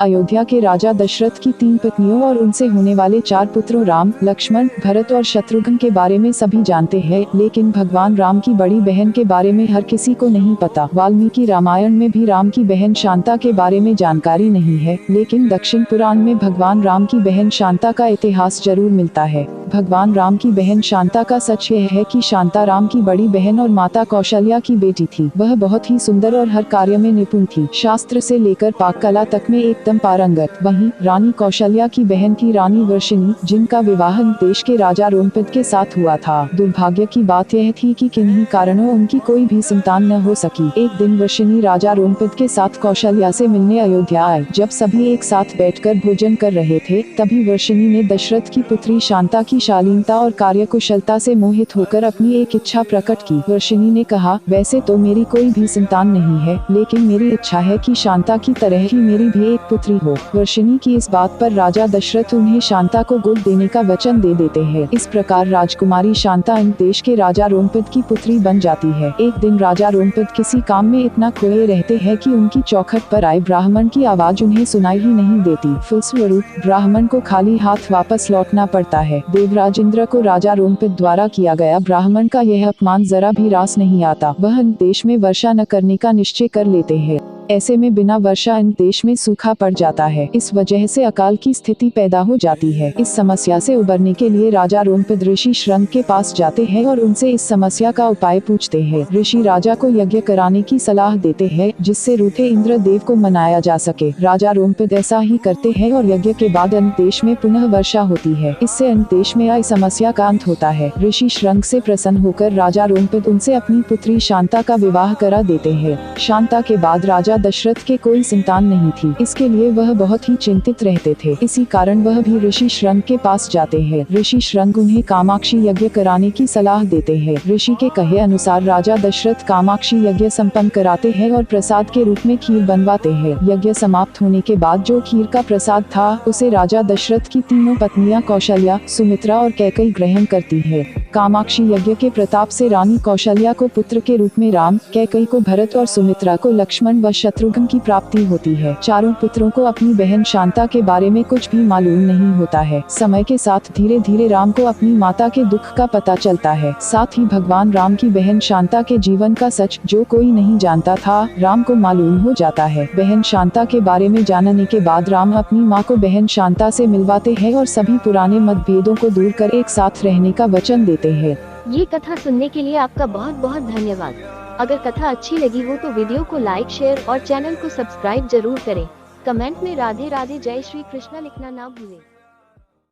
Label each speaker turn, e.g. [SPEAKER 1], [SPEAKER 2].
[SPEAKER 1] अयोध्या के राजा दशरथ की 3 पत्नियों और उनसे होने वाले 4 पुत्रों राम, लक्ष्मण, भरत और शत्रुघ्न के बारे में सभी जानते हैं, लेकिन भगवान राम की बड़ी बहन के बारे में हर किसी को नहीं पता। वाल्मीकि रामायण में भी राम की बहन शांता के बारे में जानकारी नहीं है, लेकिन दक्षिण पुराण में भगवान राम की बहन शांता का इतिहास जरूर मिलता है। भगवान राम की बहन शांता का सच यह है कि शांता राम की बड़ी बहन और माता कौशल्या की बेटी थी। वह बहुत ही सुंदर और हर कार्य में निपुण थी, शास्त्र से लेकर पाक कला तक में एकदम पारंगत। वहीं रानी कौशल्या की बहन थी रानी वर्षिणी, जिनका विवाह देश के राजा रोमपद के साथ हुआ था। दुर्भाग्य की बात यह थी कि किन्हीं कारणों उनकी कोई भी संतान न हो सकी। एक दिन वर्षिणी राजा रोमपद के साथ कौशल्या से मिलने अयोध्या आए। जब सभी एक साथ बैठकर भोजन कर रहे थे, तभी वर्षिणी ने दशरथ की पुत्री शांता की शालीनता और कार्यकुशलता से मोहित होकर अपनी एक इच्छा प्रकट की। वर्षिणी ने कहा, वैसे तो मेरी कोई भी संतान नहीं है, लेकिन मेरी इच्छा है कि शांता की तरह ही मेरी भी एक पुत्री हो। वर्षिणी की इस बात पर राजा दशरथ उन्हें शांता को गोद देने का वचन दे देते हैं। इस प्रकार राजकुमारी शांता इन देश के राजा रोमपद की पुत्री बन जाती है। एक दिन राजा रोमपद किसी काम में इतना खोए रहते हैं कि उनकी चौखट पर आए ब्राह्मण की आवाज उन्हें सुनाई ही नहीं देती। फलस्वरूप ब्राह्मण को खाली हाथ वापस लौटना पड़ता है। देवराज इंद्र को राजा रोमपद द्वारा किया गया ब्राह्मण का यह अपमान जरा भी रास नहीं आता। वह इन देश में वर्षा न करने का निश्चय कर लेते हैं। ऐसे में बिना वर्षा इन देश में सूखा पड़ जाता है। इस वजह से अकाल की स्थिति पैदा हो जाती है। इस समस्या से उबरने के लिए राजा रोमपद ऋषि श्रंग के पास जाते हैं और उनसे इस समस्या का उपाय पूछते हैं। ऋषि राजा को यज्ञ कराने की सलाह देते हैं, जिससे रूठे इंद्र देव को मनाया जा सके। राजा रोमपद ऐसा ही करते हैं और यज्ञ के बाद अंत देश में पुनः वर्षा होती है। इससे अंत देश में आई समस्या का अंत होता है। ऋषि श्रंग से प्रसन्न होकर राजा रोमपद उनसे अपनी पुत्री शांता का विवाह करा देते हैं। शांता के बाद राजा दशरथ के कोई संतान नहीं थी, इसके लिए वह बहुत ही चिंतित रहते थे। इसी कारण वह भी ऋषि श्रंग के पास जाते हैं। ऋषि श्रंग उन्हें कामाक्षी यज्ञ कराने की सलाह देते हैं। ऋषि के कहे अनुसार राजा दशरथ कामाक्षी यज्ञ संपन्न कराते हैं और प्रसाद के रूप में खीर बनवाते हैं। यज्ञ समाप्त होने के बाद जो खीर का प्रसाद था, उसे राजा दशरथ की तीनों पत्नियां कौशल्या, सुमित्रा और कैकेयी ग्रहण करती है। कामाक्षी यज्ञ के प्रताप से रानी कौशल्या को पुत्र के रूप में राम, कैकेयी को भरत और सुमित्रा को लक्ष्मण व शत्रुघ्न की प्राप्ति होती है। चारों पुत्रों को अपनी बहन शांता के बारे में कुछ भी मालूम नहीं होता है। समय के साथ धीरे धीरे राम को अपनी माता के दुख का पता चलता है। साथ ही भगवान राम की बहन शांता के जीवन का सच, जो कोई नहीं जानता था, राम को मालूम हो जाता है। बहन शांता के बारे में जानने के बाद राम अपनी माँ को बहन शांता से मिलवाते हैं और सभी पुराने मतभेदों को दूर कर एक साथ रहने का वचन देते हैं।
[SPEAKER 2] ये कथा सुनने के लिए आपका बहुत बहुत धन्यवाद। अगर कथा अच्छी लगी हो तो वीडियो को लाइक, शेयर और चैनल को सब्सक्राइब जरूर करें। कमेंट में राधे राधे जय श्री कृष्ण लिखना ना भूलें।